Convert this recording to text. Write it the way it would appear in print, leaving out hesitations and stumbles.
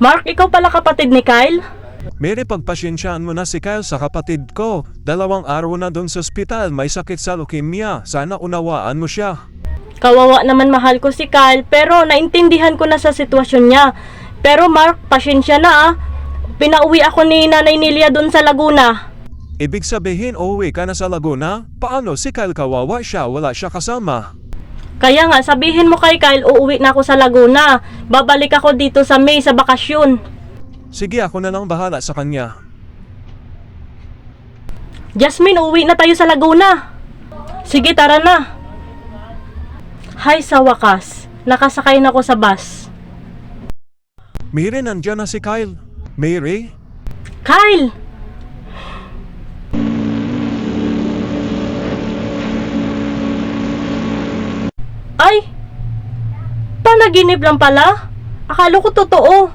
Mark, ikaw pala kapatid ni Kyle? Mary, pagpasyensyahan mo na si Kyle sa kapatid ko. 2 araw na doon sa ospital, may sakit sa leukemia. Sana unawaan mo siya. Kawawa naman mahal ko si Kyle, pero naintindihan ko na sa sitwasyon niya. Pero Mark, pasyensya na ah. Pinauwi ako ni Nanay Nelia doon sa Laguna. Ibig sabihin, uuwi ka na sa Laguna? Paano? Si Kyle kawawa siya, wala siya kasama. Kaya nga, sabihin mo kay Kyle, uuwi na ako sa Laguna. Babalik ako dito sa May sa bakasyon. Sige, ako na lang bahala sa kanya. Jasmine, uuwi na tayo sa Laguna. Sige, tara na. Hay, sa wakas, nakasakay na ako sa bus. Mary, nandiyan na si Kyle. Mary? Kyle! Ay! Panaginip lang pala? Akala ko totoo.